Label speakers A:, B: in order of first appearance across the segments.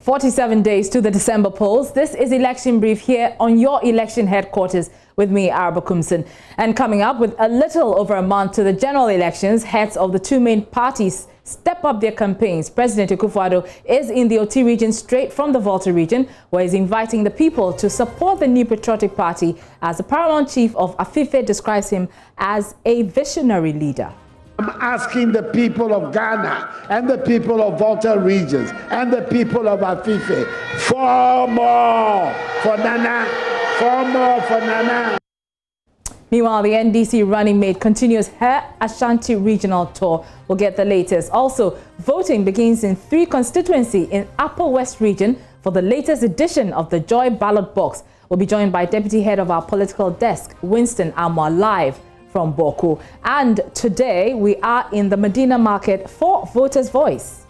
A: 47 days to the December polls. This is Election Brief here on your election headquarters with me, Araba Kumsin. And coming up with a little over a month to the general elections, heads of the two main parties step up their campaigns. President Akufo-Addo is in the OT region straight from the Volta region, where he's inviting the people to support the New Patriotic Party, as the paramount chief of Afife describes him as a visionary leader.
B: I'm asking the people of Ghana and the people of Volta regions and the people of Afife for more for Nana, for more for Nana.
A: Meanwhile, the NDC running mate continues her Ashanti regional tour. We'll get the latest. Also, voting begins in 3 constituencies in Upper West region for the latest edition of the Joy Ballot Box. We'll be joined by Deputy Head of our political desk, Winston Amwa, live from Boku. And today we are in the Medina market for Voters' Voice.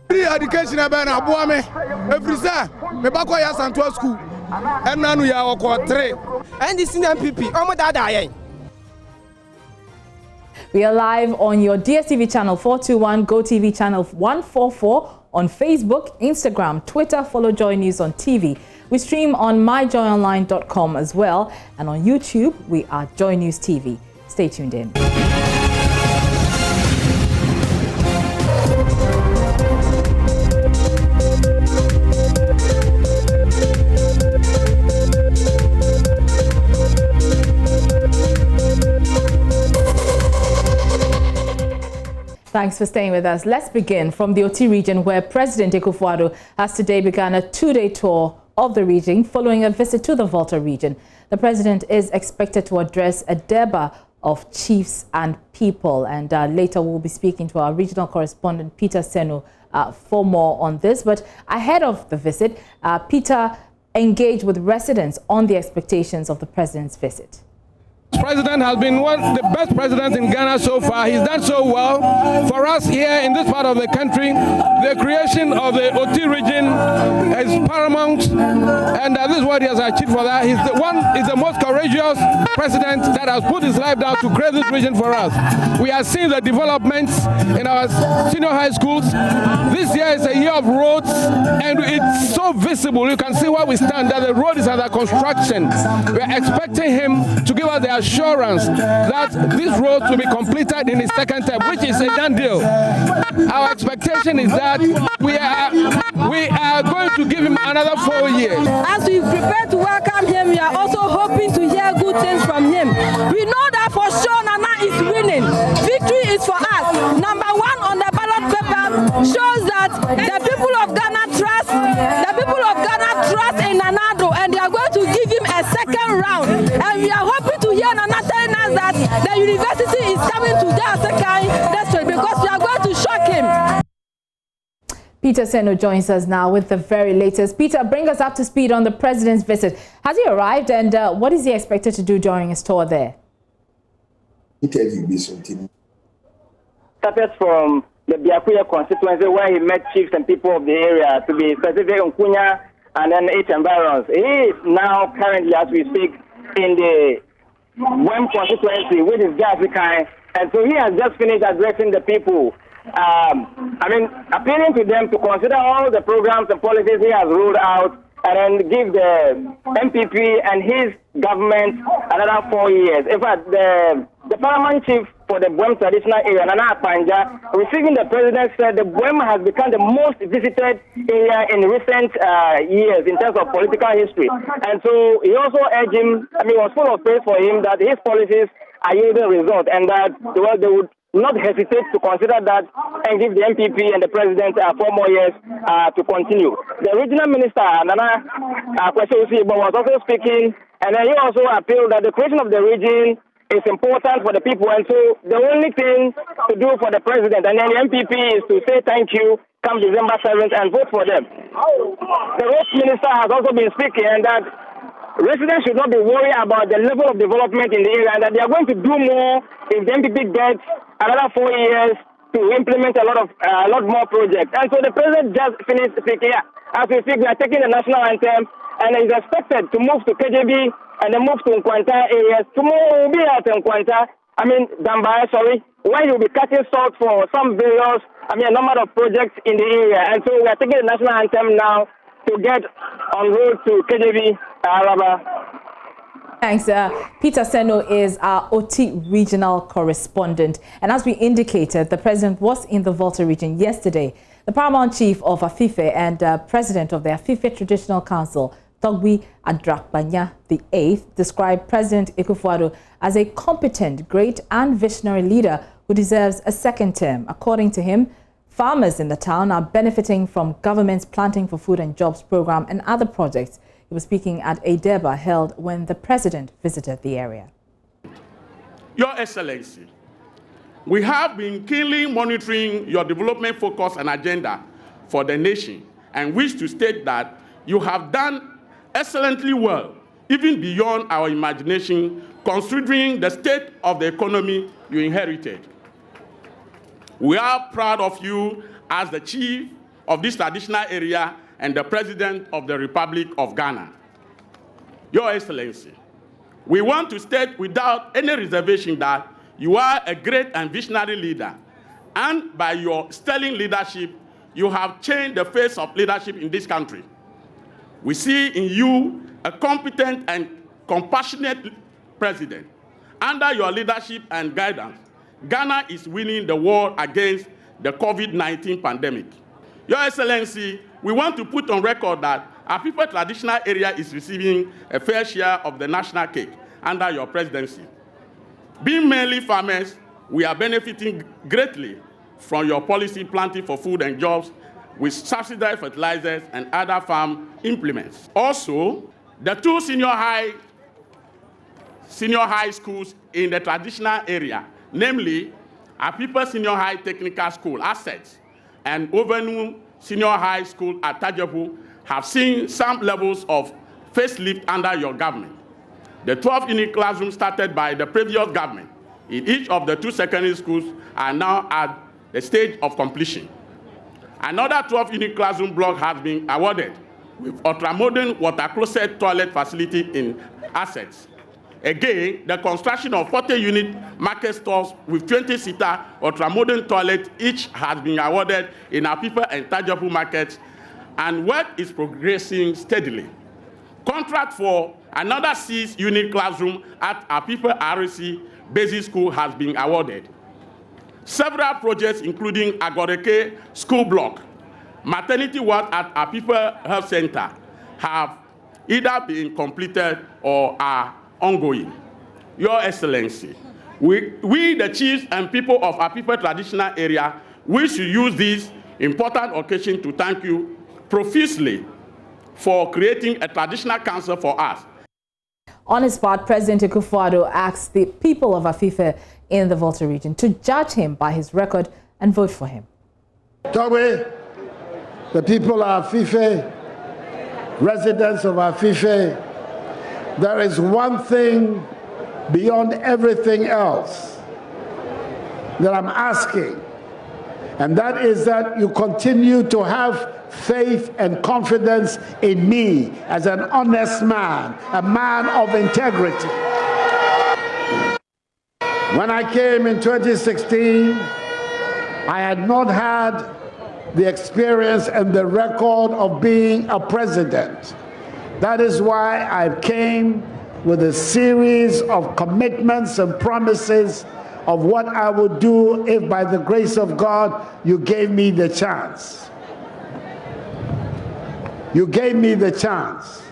C: Free education about Bawumia. Every day, me back where Santo school. And now we are on 3. And the Sene MPP.
A: We are live on your DSTV channel 421, GoTV channel 144, on Facebook, Instagram, Twitter. Follow JoyNews on TV. We stream on myjoyonline.com as well, and on YouTube we are JoyNews TV. Stay tuned in. Thanks for staying with us. Let's begin from the OT region, where President Akufo-Addo has today begun a 2-day tour of the region following a visit to the Volta region. The president is expected to address a deba of chiefs and people, and later we'll be speaking to our regional correspondent Peter Sene for more on this. But ahead of the visit, Peter engaged with residents on the expectations of the president's visit.
C: This president has been one of the best presidents in Ghana so far. He's done so well for us here in this part of the country. The creation of the OT region is paramount, and this is what he has achieved for that. He's the most courageous president that has put his life down to create this region for us. We are seeing the developments in our senior high schools. This year is a year of roads, and it's so visible. You can see where we stand, that the road is under construction. We are expecting him to give us the assurance that this road will be completed in his second term, which is a done deal. Our expectation is that we are going to give him another 4 years.
D: As we prepare to welcome him, we are also hoping to hear good things from him. We know that for sure Nana is winning. Victory is for us. Number 1 on the ballot paper shows that the people of Ghana trust in Nanado, and they are going to give him a second round. And we are hoping to hear Nana telling us that the university is coming to their second district, because we are going to shock him.
A: Peter Sene joins us now with the very latest. Peter, bring us up to speed on the president's visit. Has he arrived, and what is he expected to do during his tour there?
E: Started from the Biakuya constituency, where he met chiefs and people of the area, to be specific, Nkunya and then 8 environs. He is now currently, as we speak, in the Bawumia constituency with his Gasikai, and so he has just finished addressing the people. Appealing to them to consider all the programs and policies he has rolled out, and then give the MPP and his government another 4 years. In fact, the paramount chief for the Bawumia traditional area, Nana Apanja, receiving the president, said the Bawumia has become the most visited area in recent years in terms of political history. And so he also urged him, was full of praise for him, that his policies are yielding results, and that they would not hesitate to consider that and give the MPP and the president 4 more years to continue. The regional minister, Nana Kwesi was also speaking, and he also appealed that the creation of the region is important for the people, and so the only thing to do for the president and then the MPP is to say thank you come December 7th and vote for them. The roads minister has also been speaking, and that residents should not be worried about the level of development in the area, and that they are going to do more if the MPP gets another 4 years to implement a lot more projects. And so the president just finished speaking. As we speak, we are taking the national anthem, and is expected to move to KJB and then move to Nkwanta areas. Tomorrow we'll be at Nkwanta, Dambaya, where you'll be cutting salt for some various a number of projects in the area. And so we are taking the national anthem now to get on road to KJV, Araba.
A: Thanks. Peter Sene is our OT regional correspondent. And as we indicated, the president was in the Volta region yesterday. The paramount chief of Afife and president of the Afife Traditional Council, Togbi Adrakbanya VIII, described President Akufo-Addo as a competent, great and visionary leader who deserves a second term. According to him, farmers in the town are benefiting from government's Planting for Food and Jobs program and other projects. He was speaking at a Deba held when the president visited the area.
F: Your Excellency, we have been keenly monitoring your development focus and agenda for the nation and wish to state that you have done excellently well, even beyond our imagination, considering the state of the economy you inherited. We are proud of you as the chief of this traditional area and the President of the Republic of Ghana. Your Excellency, we want to state without any reservation that you are a great and visionary leader, and by your sterling leadership, you have changed the face of leadership in this country. We see in you a competent and compassionate president. Under your leadership and guidance, Ghana is winning the war against the COVID-19 pandemic. Your Excellency, we want to put on record that our people traditional area is receiving a fair share of the national cake under your presidency. Being mainly farmers, we are benefiting greatly from your policy Planting for Food and Jobs with subsidized fertilizers and other farm implements. Also, the two senior high schools in the traditional area, namely our people Senior High Technical School assets and Ovenu Senior High School at Tajapu, have seen some levels of facelift under your government. The 12-unit classrooms started by the previous government in each of the two secondary schools are now at the stage of completion. Another 12-unit classroom block has been awarded with ultra-modern water closet toilet facility in assets. Again, the construction of 40-unit market stores with 20-seater ultra-modern toilets each has been awarded in our people and Tajapu markets, and work is progressing steadily. Contract for another 6-unit classroom at our people RC Basic School has been awarded. Several projects, including Agoreke School Block, maternity ward at our people health center, have either been completed or are ongoing. Your Excellency, we the chiefs and people of our people traditional area wish to use this important occasion to thank you profusely for creating a traditional council for us.
A: On his part, President Akufo-Addo asked the people of Afife in the Volta region to judge him by his record and vote for him.
B: Togbe, the people of Afife, residents of Afife, there is one thing beyond everything else that I'm asking, and that is that you continue to have faith and confidence in me as an honest man, a man of integrity. When I came in 2016, I had not had the experience and the record of being a president. That is why I came with a series of commitments and promises of what I would do if by the grace of God you gave me the chance. You gave me the chance.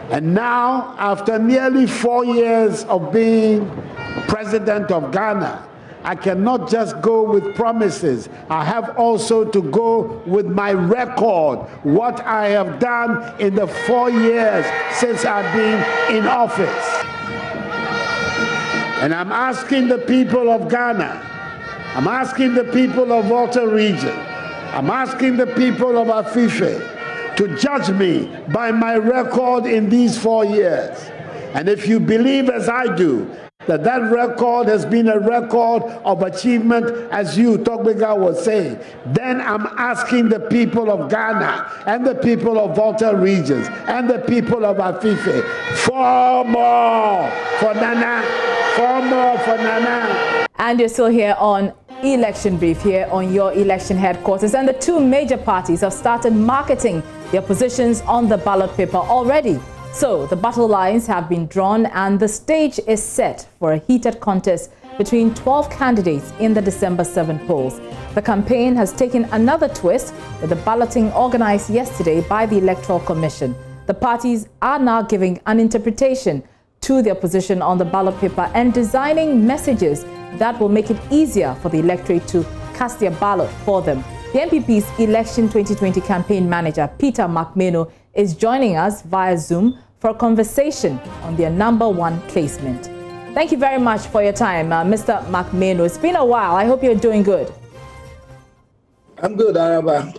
B: And now, after nearly 4 years of being president of Ghana, I cannot just go with promises. I have also to go with my record, what I have done in the 4 years since I've been in office. And I'm asking the people of Ghana, I'm asking the people of Volta region, I'm asking the people of Afife to judge me by my record in these 4 years. And if you believe as I do, that record has been a record of achievement, as you, Togbega, was saying, then I'm asking the people of Ghana and the people of Volta regions and the people of Afife for more for Nana, for more for Nana.
A: And you're still here on election brief here on your election headquarters, and the two major parties have started marketing their positions on the ballot paper already. So the battle lines have been drawn and the stage is set for a heated contest between 12 candidates in the December 7 polls. The campaign has taken another twist with the balloting organized yesterday by the Electoral Commission. The parties are now giving an interpretation to their position on the ballot paper and designing messages that will make it easier for the electorate to cast their ballot for them. The NPP's Election 2020 campaign manager, Peter McMeno, is joining us via Zoom for a conversation on their #1 placement. Thank you very much for your time, Mr. McMeno. It's been a while. I hope you're doing good.
B: I'm good, Araba.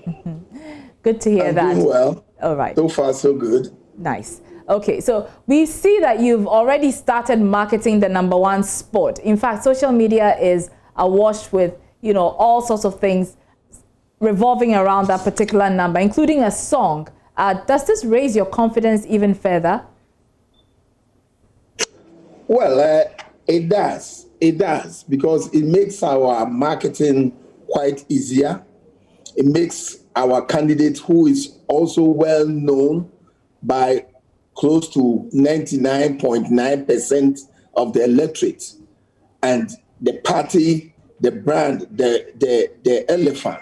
A: Good to hear that.
B: I'm doing well.
A: All right.
B: So far, so good.
A: Nice. Okay, so we see that you've already started marketing the #1 spot. In fact, social media is awash with, all sorts of things revolving around that particular number, including a song. Does this raise your confidence even further?
B: Well, it does. It does, because it makes our marketing quite easier. It makes our candidate, who is also well known by close to 99.9% of the electorate, and the party, the brand, the elephant,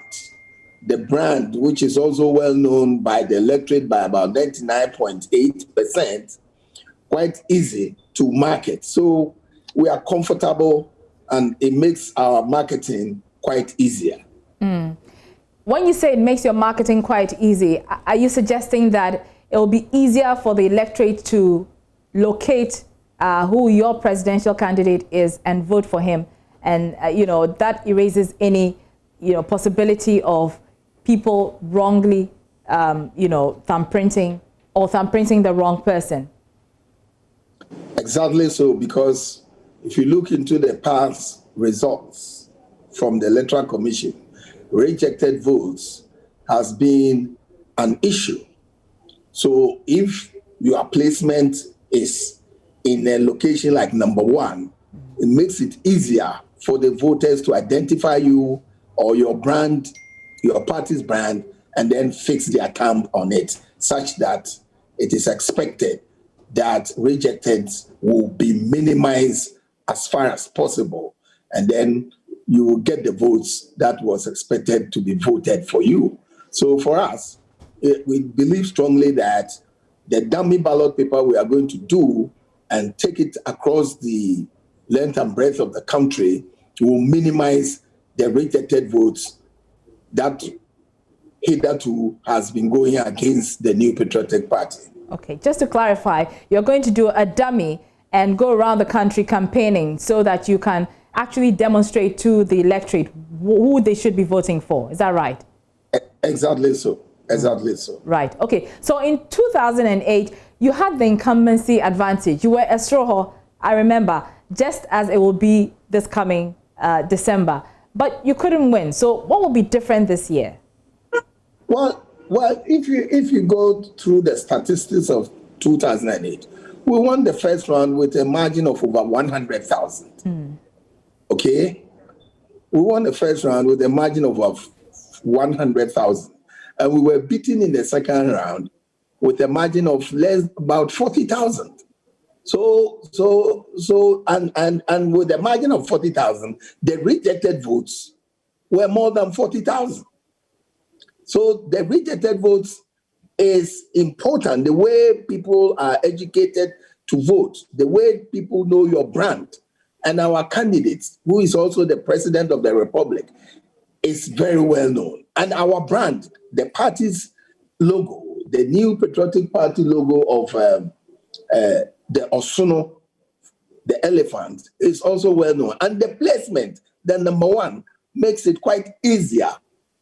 B: the brand, which is also well known by the electorate by about 99.8%, quite easy to market. So we are comfortable, and it makes our marketing quite easier.
A: When you say it makes your marketing quite easy, are you suggesting that it will be easier for the electorate to locate who your presidential candidate is and vote for him? And, that erases any, possibility of people wrongly, thumbprinting the wrong person?
B: Exactly so, because if you look into the past results from the Electoral Commission, rejected votes has been an issue. So if your placement is in a location like #1, it makes it easier for the voters to identify you or your brand, your party's brand, and then fix their camp on it, such that it is expected that rejected will be minimized as far as possible. And then you will get the votes that was expected to be voted for you. So for us, we believe strongly that the dummy ballot paper we are going to do and take it across the length and breadth of the country will minimize the rejected votes that hitherto has been going against the New Patriotic Party.
A: Okay, just to clarify, you're going to do a dummy and go around the country campaigning so that you can actually demonstrate to the electorate who they should be voting for. Is that right?
B: Exactly so. Exactly so.
A: Right. Okay. So in 2008, you had the incumbency advantage. You were a straw, I remember, just as it will be this coming December. But you couldn't win. So what will be different this year?
B: Well, if you go through the statistics of 2008, we won the first round with a margin of over 100,000. Okay? We won the first round with a margin of 100,000. And we were beaten in the second round with a margin of about 40,000. So with a margin of 40,000, the rejected votes were more than 40,000. So the rejected votes is important. The way people are educated to vote, the way people know your brand, and our candidate, who is also the president of the republic, is very well known. And our brand, the party's logo, the New Patriotic Party logo of the Osono, the elephant, is also well known. And the placement, the #1, makes it quite easier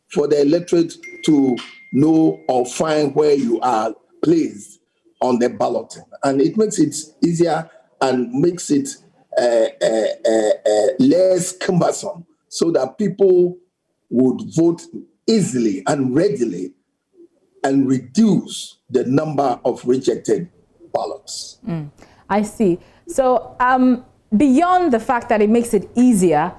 B: for the electorate to know or find where you are placed on the balloting. And it makes it easier and makes it less cumbersome, so that people would vote easily and readily and reduce the number of rejected ballots.
A: I see. So beyond the fact that it makes it easier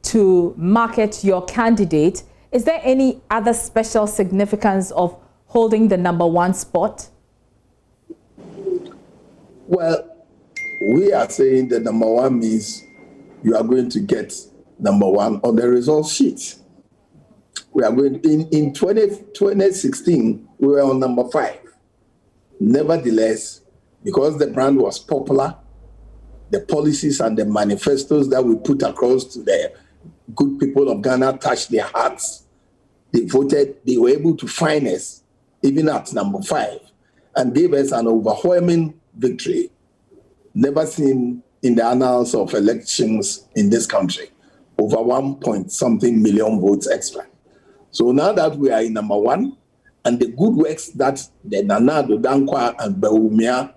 A: to market your candidate. Is there any other special significance of holding the #1 spot?
G: Well, we are saying the #1 means you are going to get #1 on the result sheet. We are going in 2016, we were on #5. Nevertheless, because the brand was popular, the policies and the manifestos that we put across to the good people of Ghana touched their hearts. They voted, they were able to find us even at #5 and gave us an overwhelming victory, never seen in the annals of elections in this country, over 1.something million votes extra. So now that we are in #1, and the good works that the Nana Addo Dankwa and Bawumia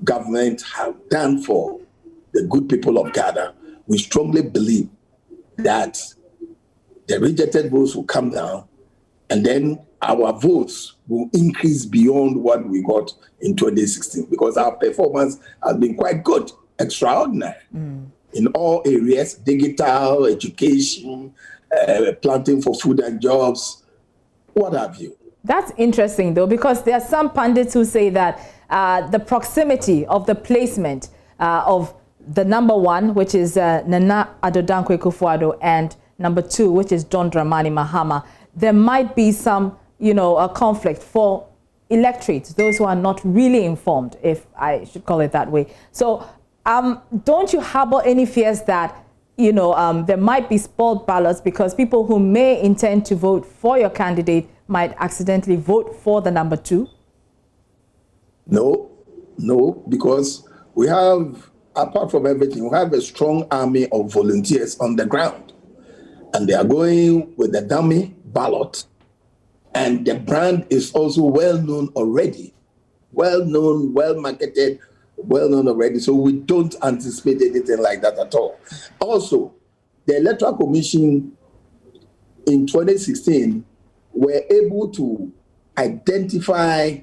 G: government have done for the good people of Ghana, we strongly believe that the rejected votes will come down, and then our votes will increase beyond what we got in 2016, because our performance has been quite good, extraordinary, in all areas: digital, education, planting for food and jobs, what have you.
A: That's interesting, though, because there are some pundits who say that the proximity of the placement of the #1, which is Nana Addo Dankwa Akufo-Addo, and #2, which is John Dramani Mahama, there might be some, a conflict for electorates, those who are not really informed, if I should call it that way. So don't you harbor any fears that, there might be spoiled ballots because people who may intend to vote for your candidate might accidentally vote for the #2?
G: No, because we have, apart from everything, we have a strong army of volunteers on the ground. And they are going with the dummy ballot. And the brand is also well known already. Well known, well marketed, well known already. So we don't anticipate anything like that at all. Also, the Electoral Commission in 2016 were able to identify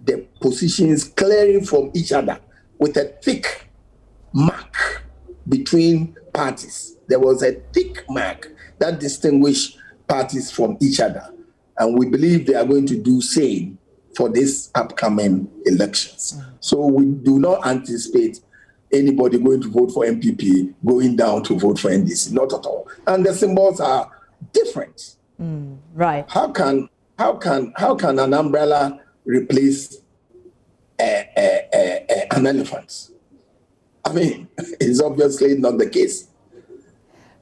G: the positions clearly from each other with a thick mark between parties. There was a thick mark that distinguished parties from each other. And we believe they are going to do same for these upcoming elections. So we do not anticipate anybody going to vote for MPP going down to vote for NDC, not at all. And the symbols are different.
A: Right.
G: How can an umbrella replace an elephant? I mean, it's obviously not the case.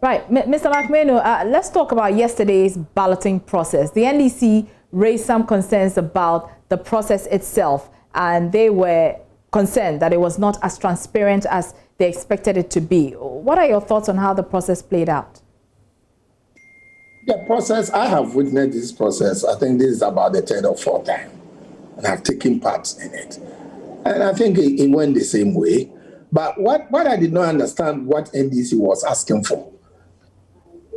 A: Right. Mr. Makmenu, let's talk about yesterday's balloting process. The NDC raised some concerns about the process itself, and they were concerned that it was not as transparent as they expected it to be. What are your thoughts on how the process played out?
G: The process, I have witnessed this process. I think this is about the third or fourth time, and I've taken part in it. And I think it went the same way. But what I did not understand what NDC was asking for.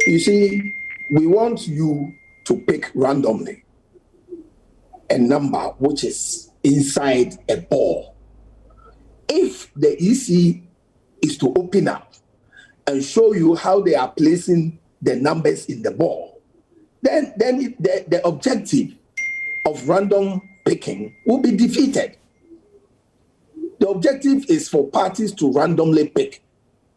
G: You see, we want you to pick randomly a number which is inside a ball. If the EC is to open up and show you how they are placing the numbers in the ball, then the objective of random picking will be defeated. The objective is for parties to randomly pick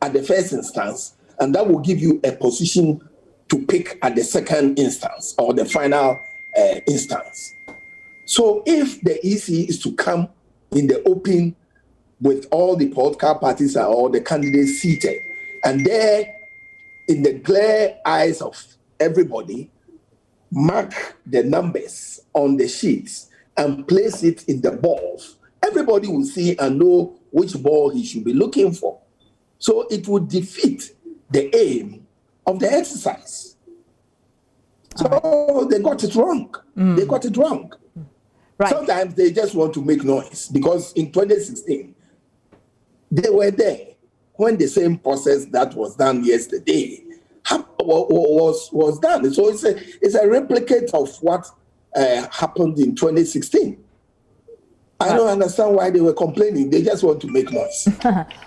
G: at the first instance, and that will give you a position to pick at the second instance or the final instance. So if the EC is to come in the open with all the political parties and all the candidates seated, and there in the glare eyes of everybody, mark the numbers on the sheets and place it in the balls, everybody will see and know which ball he should be looking for. So it would defeat the aim of the exercise. So they got it wrong. They got it wrong. Right. Sometimes they just want to make noise, because in 2016, they were there when the same process that was done yesterday was done. So it's a replicate of what happened in 2016. I don't understand why they were complaining. They just want to make noise.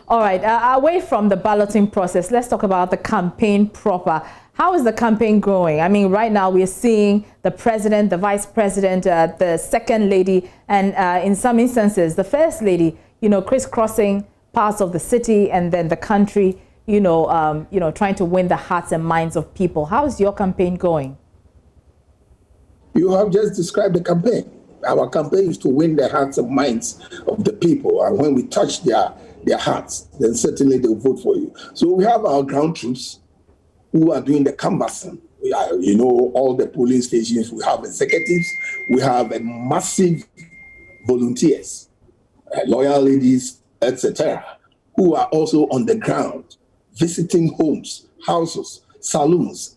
A: All right. Away from the balloting process, let's talk about the campaign proper. How is the campaign going? I mean, right now we're seeing the president, the vice president, the second lady, and in some instances, the first lady, crisscrossing parts of the city and then the country, trying to win the hearts and minds of people. How is your campaign going?
G: You have just described the campaign. Our campaign is to win the hearts and minds of the people. And when we touch their hearts, then certainly they'll vote for you. So we have our ground troops who are doing the canvassing. All the polling stations, we have executives, we have a massive volunteers, loyal ladies, etc., who are also on the ground, visiting homes, houses, saloons,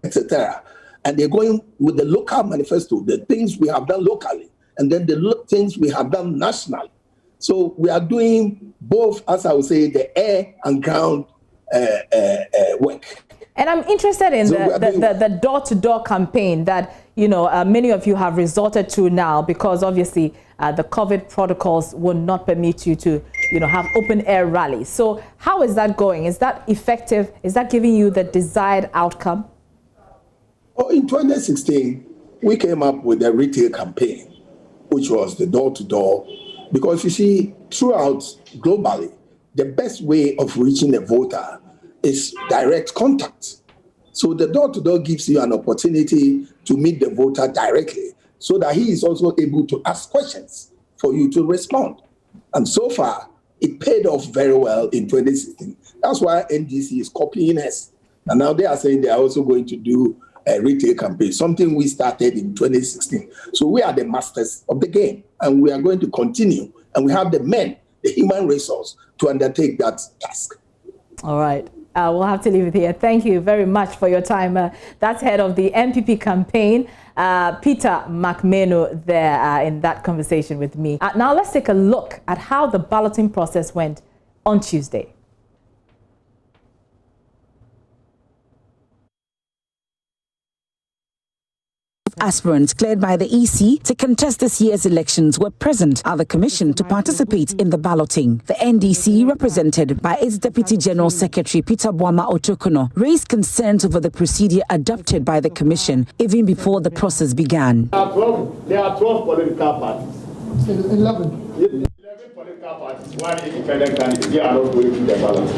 G: etc., and they're going with the local manifesto, the things we have done locally, and then the things we have done nationally. So we are doing both, as I would say, the air and ground work.
A: And I'm interested in the door-to-door campaign that, many of you have resorted to now, because obviously the COVID protocols will not permit you to, have open-air rallies. So how is that going? Is that effective? Is that giving you the desired outcome?
G: In 2016, we came up with a retail campaign, which was the door-to-door, because you see, throughout globally, the best way of reaching a voter is direct contact. So the door-to-door gives you an opportunity to meet the voter directly so that he is also able to ask questions for you to respond. And so far, it paid off very well in 2016. That's why NDC is copying us. And now they are saying they are also going to do a retail campaign, something we started in 2016. So we are the masters of the game, and we are going to continue. And we have the men, the human resource, to undertake that task.
A: All right. We'll have to leave it here. Thank you very much for your time. That's head of the MPP campaign, Peter McMeno, there in that conversation with me. Now let's take a look at how the balloting process went on Tuesday.
H: Aspirants cleared by the EC to contest this year's elections were present at the commission to participate in the balloting. The NDC, represented by its Deputy General Secretary Peter Bawumia Otokono, raised concerns over the procedure adopted by the commission even before the process began.
B: There are 12 political parties. 11 political parties, one independent candidate. They are not going to the ballot.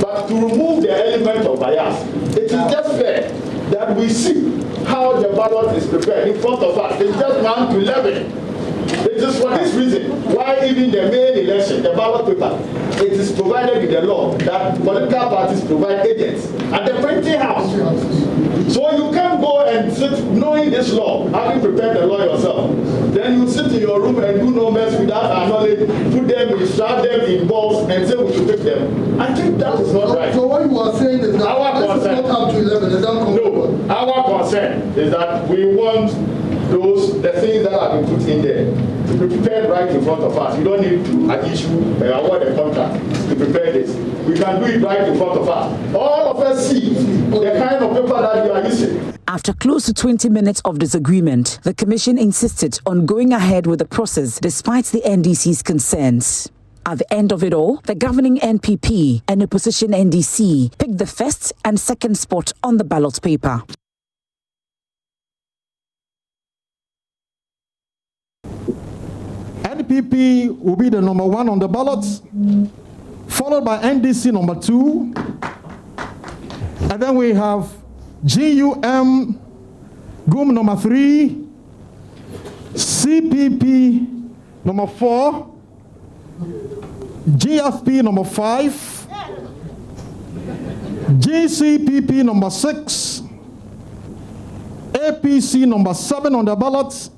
B: But to remove the element of bias, it is just fair that we see how the ballot is prepared in front of us. It's just 1 to 11. It is for this reason why even the main election, the ballot paper, it is provided in the law that political parties provide agents at the printing house. So you can't go and sit knowing this law, having prepared the law yourself. Then you sit in your room and do no mess without our knowledge, put them, strap them in balls and say we should pick them. I think that is not right.
I: So what you are saying is that
B: our concern,
I: not up to 11,
B: no, our concern is that we want the things that have been put in there to be prepared right in front of us. You don't need an issue award a contract to prepare this. We can do it right in front of us. All of us see the kind of paper that you are using.
H: After close to 20 minutes of disagreement, the commission insisted on going ahead with the process despite the NDC's concerns. At the end of it all, the governing NPP and opposition NDC picked the first and second spot on the ballot paper.
J: NPP will be the number 1 on the ballot, followed by NDC number 2, and then we have GUM number 3, CPP number 4, GFP number 5, GCPP number 6, APC number 7 on the ballot,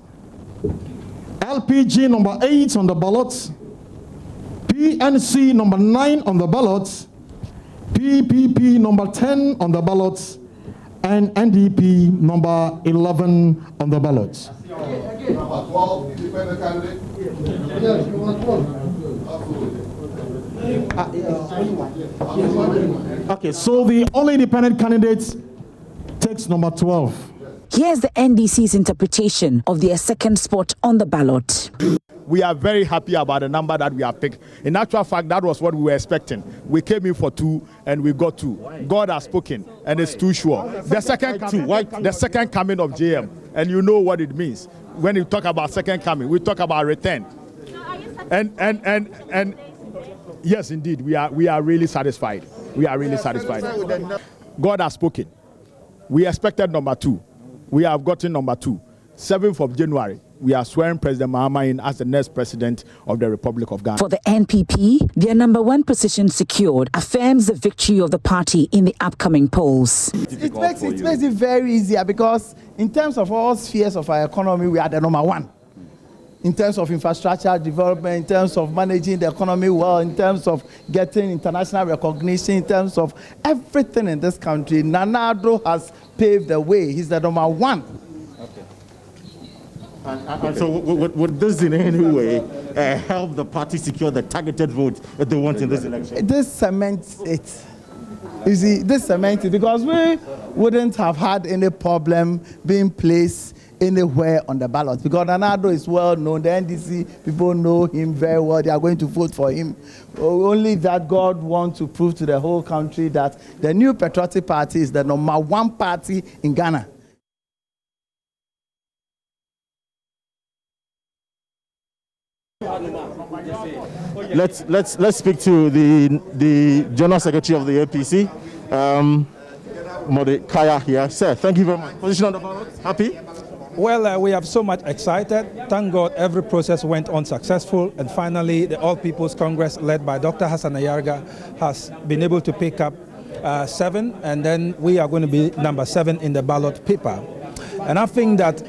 J: LPG number 8 on the ballot, PNC number 9 on the ballot, PPP number 10 on the ballot, and NDP number 11 on the ballot. Okay, so the only independent candidate takes number 12.
H: Here's the NDC's interpretation of their second spot on the ballot.
J: We are very happy about the number that we have picked. In actual fact, that was what we were expecting. We came in for 2 and we got 2. God has spoken and it's too sure. The second coming of JM, and you know what it means. When you talk about second coming, we talk about return. And yes, indeed, we are really satisfied. We are really satisfied. God has spoken. We expected number 2. We have gotten number 2. 7th of January. We are swearing President Mahama in as the next president of the Republic of Ghana.
H: For the NPP, their number 1 position secured affirms the victory of the party in the upcoming polls.
I: It makes it very easier because in terms of all spheres of our economy, we are the number 1. In terms of infrastructure development, in terms of managing the economy well, in terms of getting international recognition, in terms of everything in this country, Nana Addo has paved the way. He's the number 1.
K: And so would this in any way help the party secure the targeted vote that they want in this election?
I: This cements it. You see, this cements it because we wouldn't have had any problem being placed anywhere on the ballot because Nana Addo is well known. The NDC people know him very well. They are going to vote for him. Only that God wants to prove to the whole country that the New Patriotic Party is the number 1 party in Ghana.
K: Let's speak to the General Secretary of the APC, Kaya here. Sir, thank you very much. Position on the ballot. Happy?
L: Well, we are so much excited. Thank God every process went on successful, and finally the All People's Congress led by Dr. Hassan Ayarga has been able to pick up 7, and then we are going to be number 7 in the ballot paper. And I think that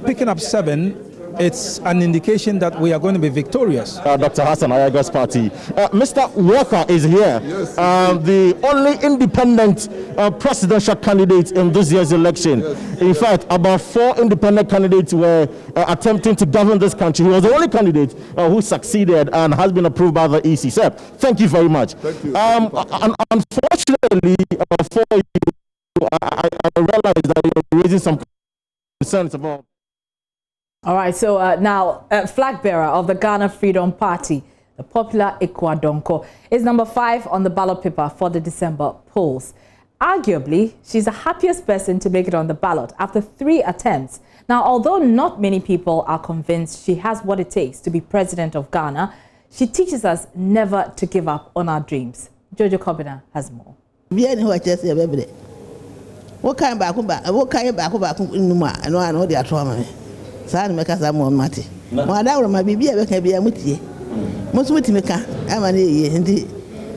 L: picking up 7, it's an indication that we are going to be victorious.
K: Dr. Hassan Ayarga's party. Mr. Walker is here, yes. The only independent presidential candidate in this year's election. Yes. In fact, about 4 independent candidates were attempting to govern this country. He was the only candidate who succeeded and has been approved by the EC. Sir, thank you very much.
M: Thank you.
K: Unfortunately, for you, I realize that you're raising some concerns about.
A: All right, so now flag bearer of the Ghana Freedom Party, the popular Ikua Donko, is number 5 on the ballot paper for the December polls. Arguably, she's the happiest person to make it on the ballot after 3 attempts. Now, although not many people are convinced she has what it takes to be president of Ghana, she teaches us never to give up on our dreams. Jojo Kobina has more.
N: Sane meka za mo mate mo adawro ma bibia be ka bia mutie mo so mutime ka ama na ye ndi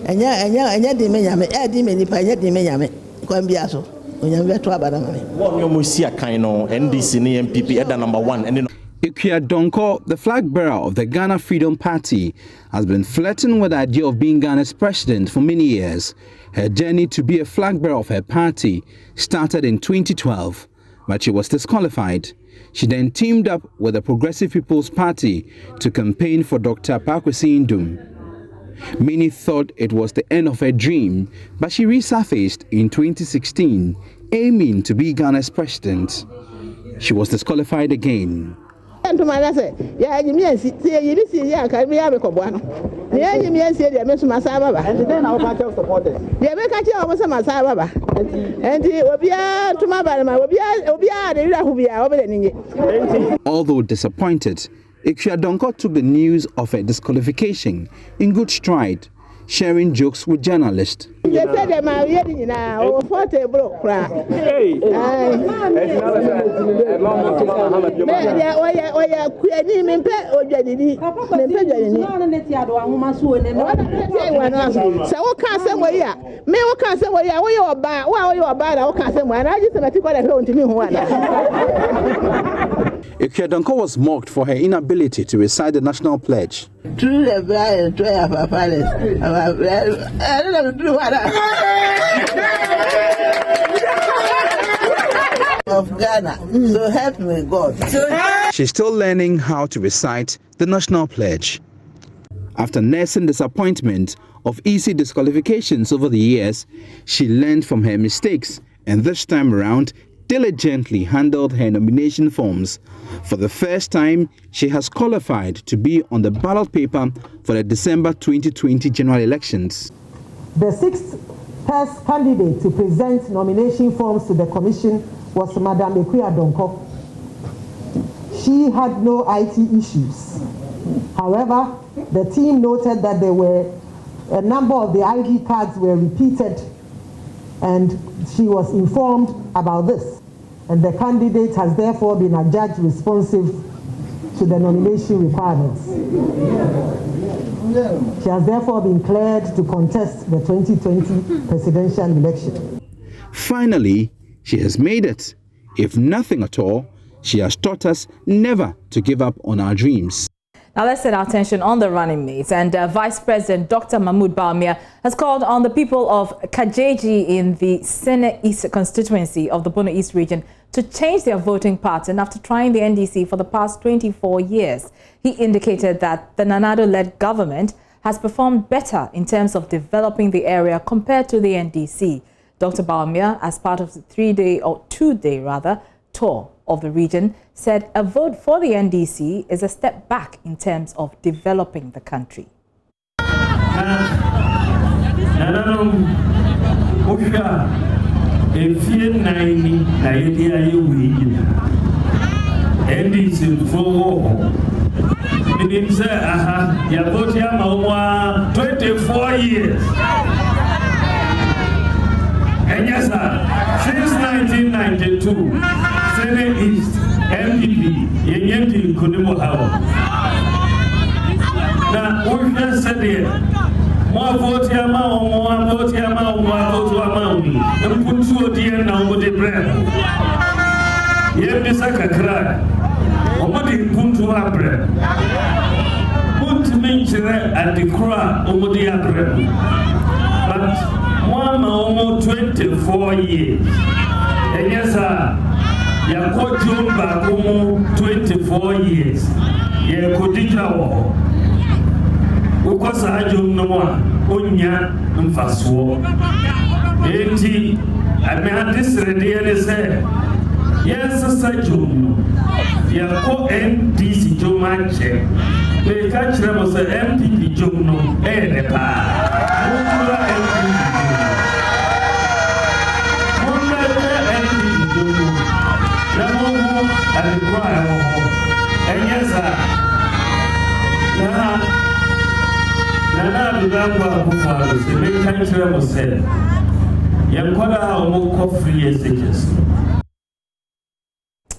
N: enya de menyame e de menipa enya de menyame kwa bia so onyame beto abada ma me
K: what you mo see akan no NDC ne MPP eda number 1 and
O: Ikua Donko, the flag bearer of the Ghana Freedom Party, has been flirting with the idea of being Ghana's president for many years. Her journey to be a flag bearer of her party started in 2012, but she was disqualified. She then teamed up with the Progressive People's Party to campaign for Dr. Pakwesi Ndum. Many thought it was the end of her dream, but she resurfaced in 2016, aiming to be Ghana's president. She was disqualified again. Although disappointed, Ikua Donko took the news of her disqualification in good stride, sharing jokes with journalists. Ikua Donko was mocked for her inability to recite the national pledge.
N: Through the blind, of our palace, I don't know what of Ghana, so help me God.
O: She's still learning how to recite the national pledge. After nursing disappointment of EC disqualifications over the years, she learned from her mistakes and this time around diligently handled her nomination forms. For the first time, she has qualified to be on the ballot paper for the December 2020 general elections.
M: The sixth first candidate to present nomination forms to the commission was Madam Ekuya Donko. She had no IT issues. However, the team noted that there were a number of the ID cards were repeated, and she was informed about this. And the candidate has therefore been adjudged responsive to the nomination requirements. She has therefore been cleared to contest the 2020 presidential election.
O: Finally, she has made it. If nothing at all, she has taught us never to give up on our dreams.
A: Now let's set our attention on the running mates. And Vice President Dr. Mahmoud Bawumia has called on the people of Kajeji in the Sene East constituency of the Bono East region to change their voting pattern after trying the NDC for the past 24 years. He indicated that the Nanado-led government has performed better in terms of developing the area compared to the NDC. Dr. Bawumia, as part of the two-day tour of the region, said a vote for the NDC is a step back in terms of developing the country.
P: And yes, sir, since 1992, Sene East, MPP, Yenyenti Kunimo Hawa. Now, we just said here, more vote Yama, more vote Yama, more vote Wamauni, and put two dear now with the bread. Yet, the Sakakra, Omodi Puntu Abre, put me at the Kra, Omodi Abre. But one almost 24 years. And yes, sir, Yako Jumba almost 24 years. Yakodija wo. Ukosa ajum no onya mfasuo. Enti ame adisrede ele se. Yes, sir, jum. Yako NDC juma che. Le kachira mo se MPP jum no ne pa. And yes, sir.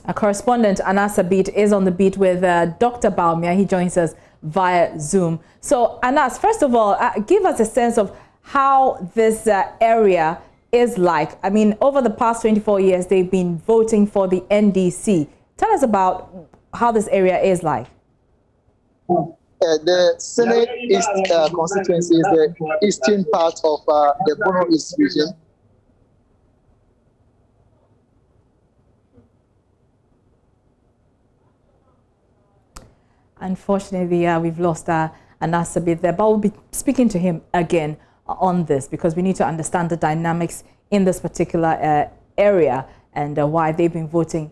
A: Our correspondent Anas Abid is on the beat with Dr. Bawumia. He joins us via Zoom. So, Anas, first of all, give us a sense of how this area is like. I mean, over the past 24 years, they've been voting for the NDC. Tell us about how this area is like.
Q: The Sene East constituency is the eastern part of the Bono East region.
A: Unfortunately, we've lost Anas Abid there, but we'll be speaking to him again on this because we need to understand the dynamics in this particular area and why they've been voting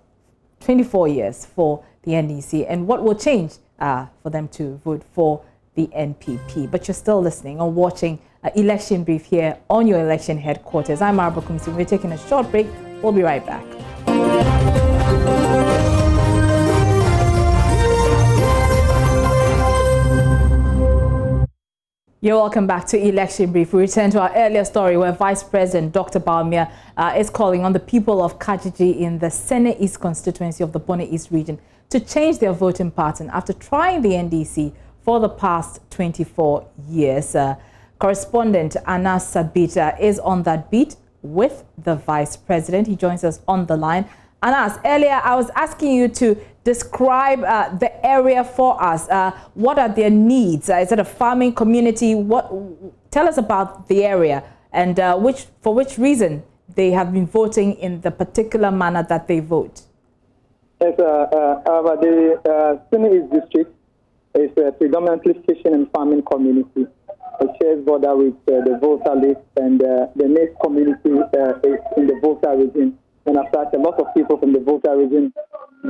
A: 24 years for the NDC and what will change for them to vote for the NPP. But you're still listening or watching Election Brief here on your election headquarters. I'm Arba Kumsi. We're taking a short break. We'll be right back. You're welcome back to Election Brief. We return to our earlier story where Vice President Dr. Bawumia is calling on the people of Kajiji in the Sene East constituency of the Bono East region to change their voting pattern after trying the NDC for the past 24 years. Correspondent Anas Abid is on that beat with the Vice President. He joins us on the line. Anas, earlier I was asking you to describe the area for us. What are their needs? Is it a farming community? Tell us about the area and for which reason they have been voting in the particular manner that they vote.
R: Yes, the Sene East district is a predominantly fishing and farming community. It shares border with the Volta Lake, and the next community is in the Volta region. And after a lot lot of people from the Volta region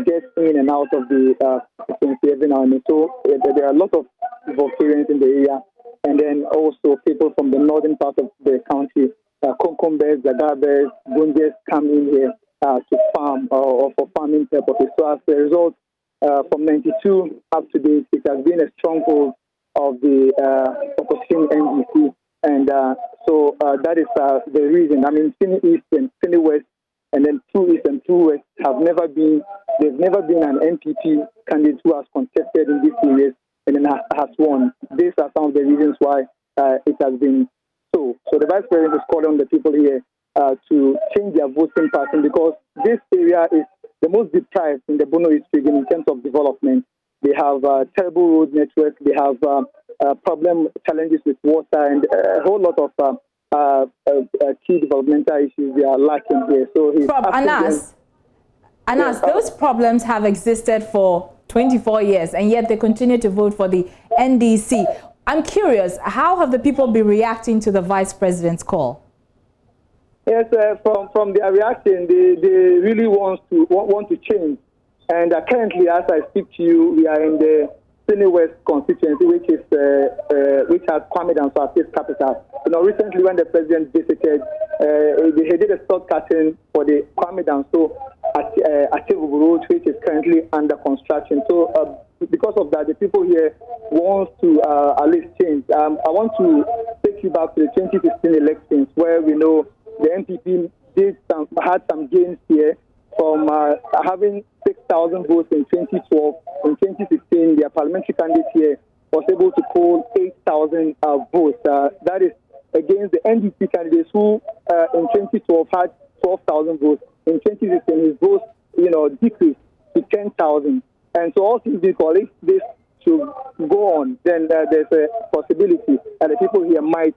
R: get in and out of the constituency every now and then. So there are a lot of Voltarians in the area, and then also people from the northern part of the county, Konkombes, Zagabes, Bundes come in here to farm or for farming purposes. So as a result, from 92 up to date, it has been a stronghold of the opposition NDC. And so that is the reason. I mean, Sene East and Sene West, and then 2 East and 2 West there's never been an NPP candidate who has contested in these areas and then has won. These are some of the reasons why it has been so. So the Vice President is calling on the people here to change their voting pattern, because this area is the most deprived in the Bono East region in terms of development. They have terrible road network. They have challenges with water, and a whole lot of key developmental issues they are lacking here. So
A: Anas, those problems have existed for 24 years, and yet they continue to vote for the NDC. I'm curious, how have the people been reacting to the Vice President's call?
R: Yes, from their reaction, they really want to change. And currently, as I speak to you, we are in the Sene West constituency, which has Kwame Danso as its capital. You know, recently when the president visited, he did a stop cutting for the Kwame Danso Achievable Road, which is currently under construction. So because of that, the people here want to at least change. I want to take you back to the 2016 elections, where we know the NPP had some gains here from having 6,000 votes in 2012. In 2016, their parliamentary candidate here was able to poll 8,000 votes. That is against the NDC candidates who in 2012 had 12,000 votes. In 2016, his votes, decreased to 10,000. And so all things equal, if this should go on, then there's a possibility that the people here might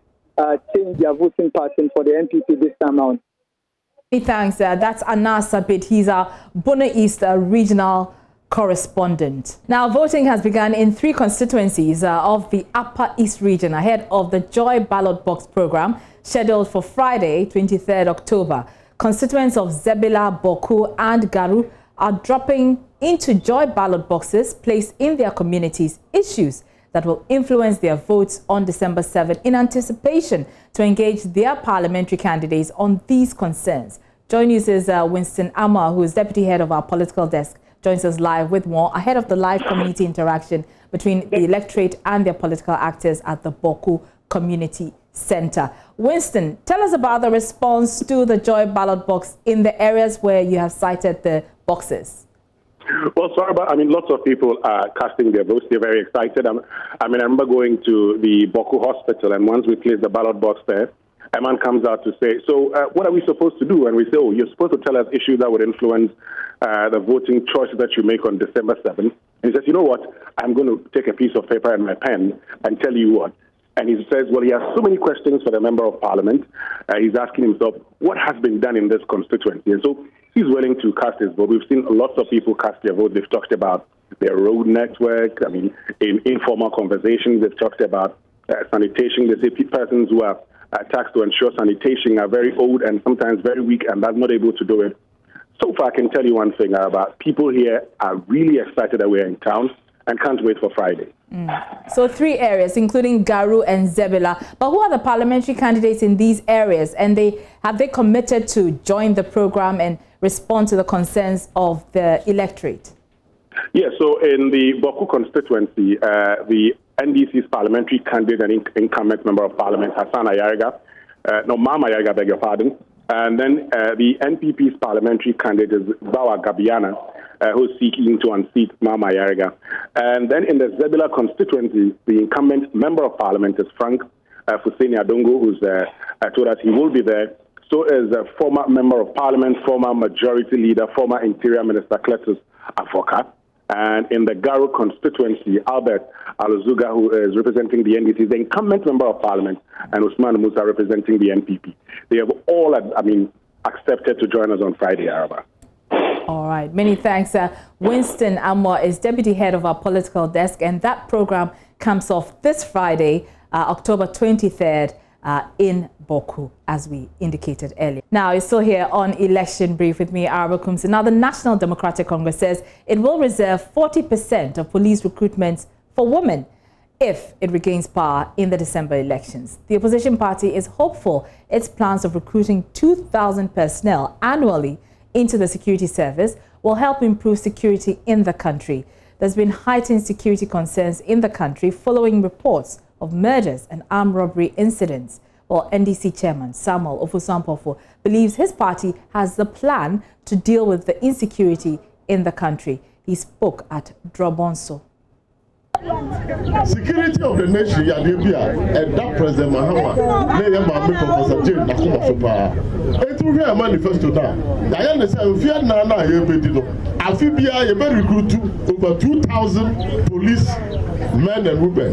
R: change their voting pattern for the NPP this time around.
A: Thanks. That's Anas Abid. He's our Bono East regional correspondent. Now, voting has begun in 3 constituencies of the Upper East region ahead of the Joy Ballot Box program scheduled for Friday, 23rd October. Constituents of Zebila, Boku and Garu are dropping into Joy Ballot boxes placed in their communities issues that will influence their votes on December 7 in anticipation to engage their parliamentary candidates on these concerns. JoyNews' Winston Amma, who is deputy head of our political desk, joins us live with more ahead of the live community interaction between the electorate and their political actors at the Boku Community Center. Winston, tell us about the response to the Joy Ballot Box in the areas where you have cited the boxes.
S: Well, sorry, but lots of people are casting their votes. They're very excited. I remember going to the Boku Hospital, and once we placed the ballot box there, a man comes out to say, so what are we supposed to do? And we say, oh, you're supposed to tell us issues that would influence the voting choices that you make on December 7th. And he says, you know what? I'm going to take a piece of paper and my pen and tell you what. And he says, well, he has so many questions for the member of parliament. He's asking himself, what has been done in this constituency? And so he's willing to cast his vote. We've seen lots of people cast their vote. They've talked about their road network. In informal conversations, they've talked about sanitation. They say persons who are tasked to ensure sanitation are very old and sometimes very weak and are not able to do it. So far, I can tell you one thing about people here are really excited that we're in town and can't wait for Friday.
A: So 3 areas, including Garu and Zebila. But who are the parliamentary candidates in these areas? And have they committed to join the program and respond to the concerns of the electorate?
S: Yeah, so in the Boku constituency, the NDC's parliamentary candidate and incumbent member of parliament, Mama Ayarga, beg your pardon. And then the NPP's parliamentary candidate is Bawa Gabiana, who's seeking to unseat Mama Ayarga. And then in the Zebila constituency, the incumbent member of parliament is Frank Fuseni Adongo, who's told us he will be there. So is a former member of parliament, former majority leader, former interior minister Cletus Afoka. And in the Garo constituency, Albert Aluzuga, who is representing the NDC, is the incumbent member of parliament, and Usman Musa representing the NPP. They have all, accepted to join us on Friday, Araba.
A: All right. Many thanks. Winston Amma is deputy head of our political desk, and that program comes off this Friday, October 23rd, in Boku, as we indicated earlier. Now, you're still here on Election Brief with me, Araba Kumsi. Now, the National Democratic Congress says it will reserve 40% of police recruitments for women if it regains power in the December elections. The opposition party is hopeful its plans of recruiting 2,000 personnel annually into the security service will help improve security in the country. There's been heightened security concerns in the country following reports of murders and armed robbery incidents. Well, NDC chairman Samuel Ofusampofo believes his party has the plan to deal with the insecurity in the country. He spoke at Drobonso.
T: Security of the nation, and that President Mahama, they are Professor Jane Nakuma. It will be a manifesto now. Diana said, if you are Nana, you will recruit over 2,000 police men and women.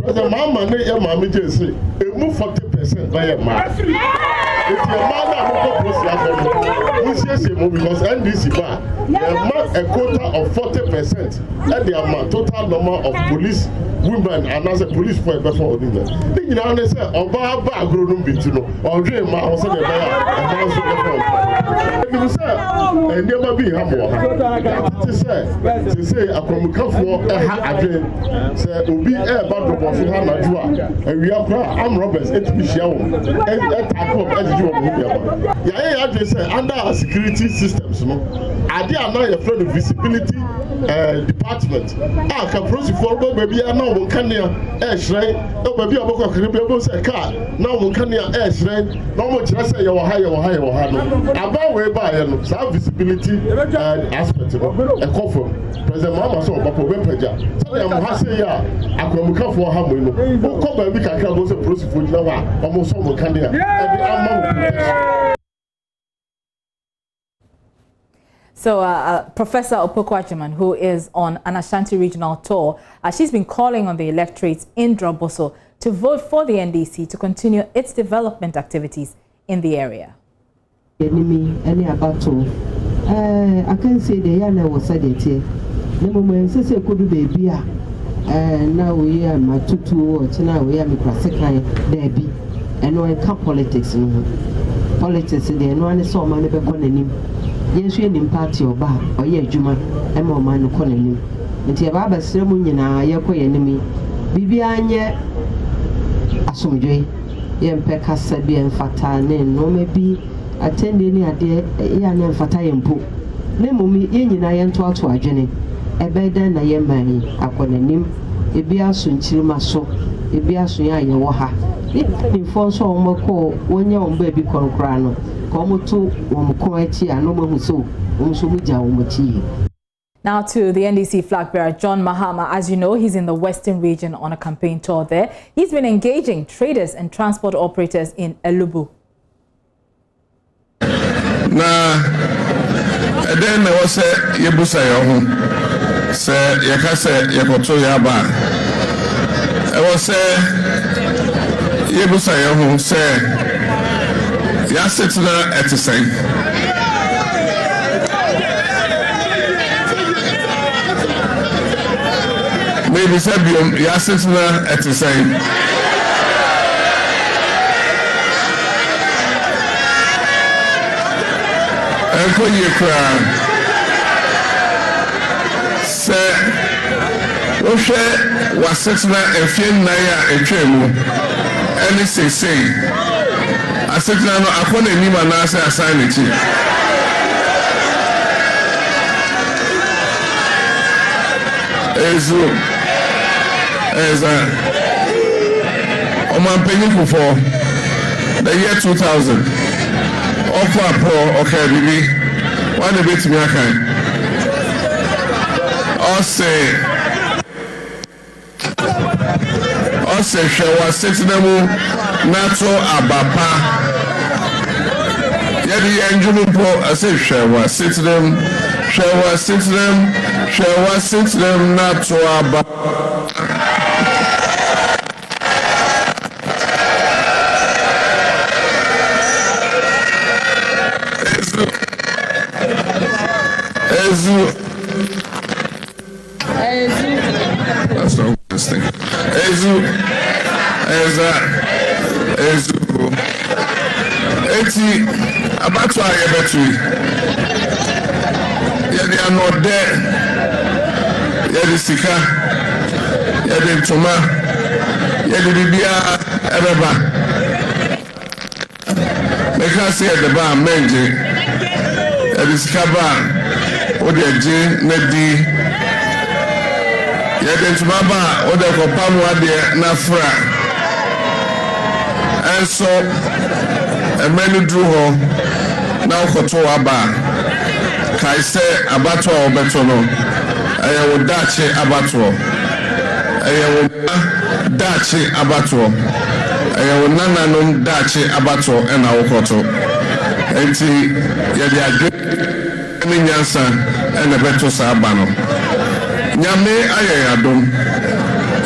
T: The Mama, your mommy just say, it move 40% by a man. If your mother because NDC bar, they mark a quota of 40% and they are total number of police women and as a police for a before women. Then you know they say Oba Agronum Bituno or Dream Mouse and you say and never be humble. To say a promuka for a dream say Obi air bad of Hana and we are I'm Roberts it be show and yeah, they say under our security systems, are there now a friend of visibility department? Ah, can proceed forward, baby. I know one can near Ashray, no baby, I'm going to car. Now one can near Ashray, no much less say you're higher or higher or higher. About way by some visibility aspect of a coffin. President Mama saw Papa Wempaja. So I'm Hassay, I come for Hamu. Who come baby can go to proceed for Java, almost someone can near.
A: So Professor Opokwajiman, who is on an Ashanti regional tour, she's been calling on the electorates in Droboso to vote for the NDC to continue its development activities in the area.
M: I can say the Yana was said it here. No moment, say could be baby. Now we are my tutu or now we are Mikraseka, there be. And no come politics in politics in the one saw man ever gone in him. Yes, we in party or bar or ye Juma, and more man calling him. And Tiababa ceremony na yako enemy. Bibianye Asumjay, Yem Pekka said be and fatane, no maybe attend any idea, yan and fatayempo. Nemumi, yen I am to a jenny. A bed na ye man, upon a nim, a biasun chilmaso, a biasuya yawaha. In form so moko, when your baby concrano. Now to
A: the NDC flag bearer, John Mahama. As you know, he's in the Western region on a campaign tour there. He's been engaging traders and transport operators in Elubu.
U: Now, then there was a Yebusa, say, Yakasa, Yakoto Yaba. I was a Yebusa, say, yeah, sitting at the same. Maybe Sabium, yeah, sitting at the same. And for your crown, say, Osha was sitting at Fienaya and Tremu, and it's a say. I said, no, I want to name an answer assignment. As on my penny for the year 2000. Offer pro, okay, baby. Why the bit me? I can. Also, she was sitting there, natural abapa. Yadi Angelo Po, I say, she was sitting them, natural abapa. Ezuko. Eti abatu ayebetu. Yedi anode. Yedi sika. Yedi ntoma. Yedi bibia ebeba. Meka se yedi ba menje. Yedi sika ba. Odi eje nedi. Yedi ntoma ba. Odi kopamu ade na fra. And so, a many drew home now Koto Abba. Kaise Abato or Betono. I will Dachi Abato. I will Dachi Abato. I will Nananum Dachi Abato and our Koto. And see, Yadia Minyansa and the Beto Sabano. Nyame Ayadum.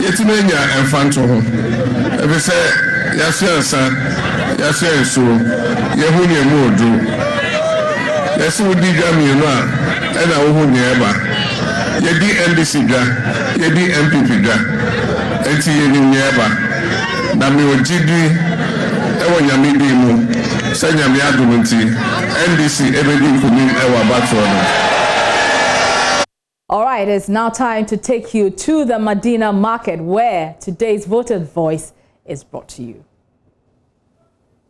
U: Yetimania and Fanto. If you say, Yasiansa, Yasiansu, Yahunia Modu. Yasi would be Jamina, and I won't never. Yedi NDC, Yedi MPP, and see you never. Nami Ojidi, Ewan Yamidimu, Sanyami Adumunti, NDC, everything could mean Ewa Batron.
A: All right, it's now time to take you to the Medina market where today's voter's voice is brought to you.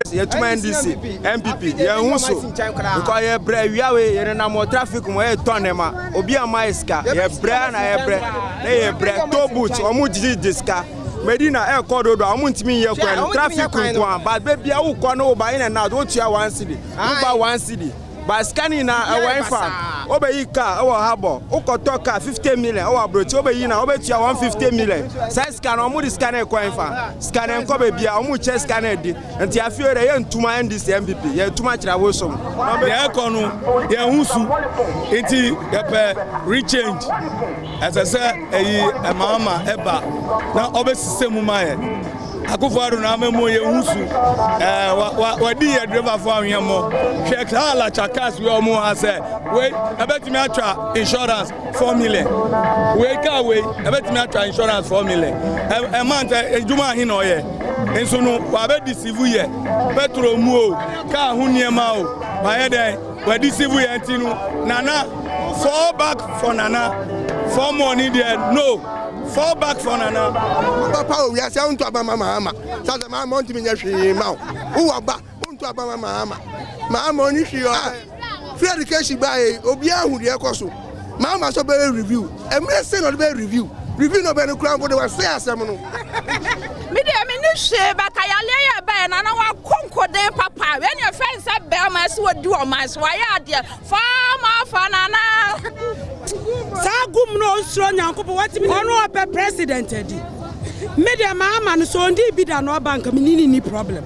C: NDC, MPP, Yahuso, because you brave, you are in a traffic, tonema, Obia Maiska, you brand, I bread, Tobuch, or Muji Disca, Medina Air Corridor, Amuntimi, traffic, but baby, I will go by in and out, don't you one city, by one city. By scanning a wine farm, Obeika, our harbor, Okotoka, 50 million, our brooch, Obeina, Obetia, 150 million. Size scan or moody scanner coin farm, scan and cobe beer, or much scanned, and I feel a young to my NDC MPP, yeah, too much I was some. The Econo, the Ahusu, it's a rechange. As I said, a mama, Eba, now obviously, Semumaya. Akufaru na memo ye husu wadi ye driver for yemo check hala chakas we omo ase we abetimi atwa insurance 4 million we ka we abetimi atwa insurance 4 million e month ejuma hin no ye enso no wa be deceive ye petrol mu o ka hu niema o ba ye den we deceive ye ntinu nana fall back for nana for money there no. Fall back for Nana. Papa, we are saying to Abama Mahama. Sasa Mahama to me, Yashima. Who are back? To Abama Mahama. Mahama, Nishio. Free education by Obia, who the Akosu. Mahama, so very review. And we say not very review. Review no better crown, but they were say as a mono. Media ministry, but I lay a ban and I conquer their papa. When your friends have Belmas would do on my swire, dear. Farmer, Fanana. Sagum no strong uncle, what you want to president? Media mamma, so indeed be done no bank, meaning problem.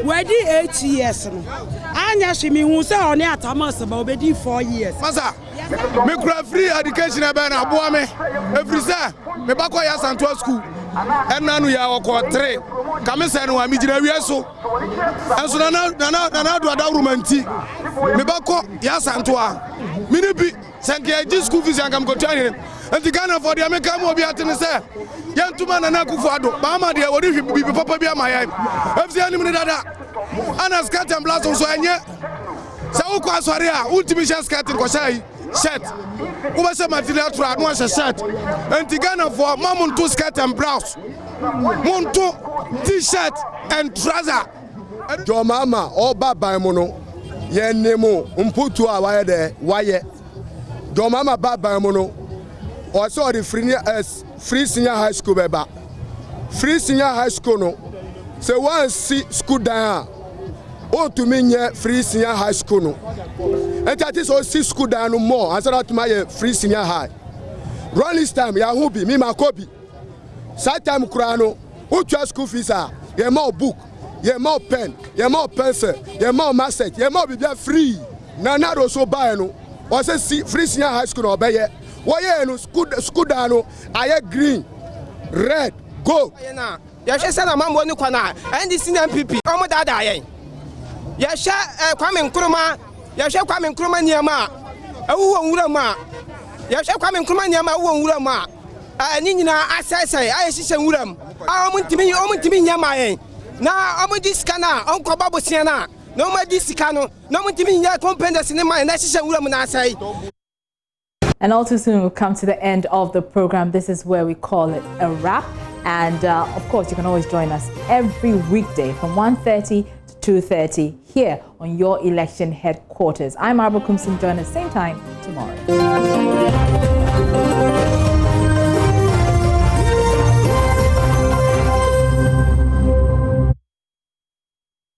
C: Where the 8 years? Anya Shimi, who say on air Thomas about 4 years. Masa, me free education about Bawumia. Every say, me back where you to school. And now we are 3. Come and say no, I'm in so. And so now do a romantic. Me back yes and to Minipi. Sanke school fees and come go training. And the Ghana for the American will be at the say. Young to man and Akufado, Bama, dear, what if you be Papa be my eye? If the enemy that Anna's cat and blast also, and yet Sauka Swaria, ultimate cat in Kosai, set. Who was a material to advance a set. And the Ghana for Mamun to skirt and blouse, Monto t-shirt and trouser. Your mama, all bad by mono. Yen nemo, umputu a wire there, wire. Your mama bad by mono. Or saw the free senior high school beba. Free senior high school no. Say one see school down. Oh to me free senior high school no. And that is all see school down no more. Answer that to my free senior high. Run this time, Yahubi, me my copy. Side time crano. Who charge school fees are? You more book, you more pen, you more pencil, you more message, you more be free. Nana also buy no. Or say free senior high school or buy it. Why no school down? I green, red, go. You should send a man one corner and this MPP. Come that I. You shall come in Kruma. You shall come in Kruma near ma. A woman. You shall come in Kruma near ma. Nina, I say, I see Wuram. I want to be Yamae. Now, I'm with this canna, Uncle Babu Siena. No more this cano, no more to be compenders in my national woman, I say.
A: And all too soon, we'll come to the end of the program. This is where we call it a wrap. And of course, you can always join us every weekday from 1:30 to 2:30 here on your election headquarters. I'm Arba Kumsin. Join us same time tomorrow.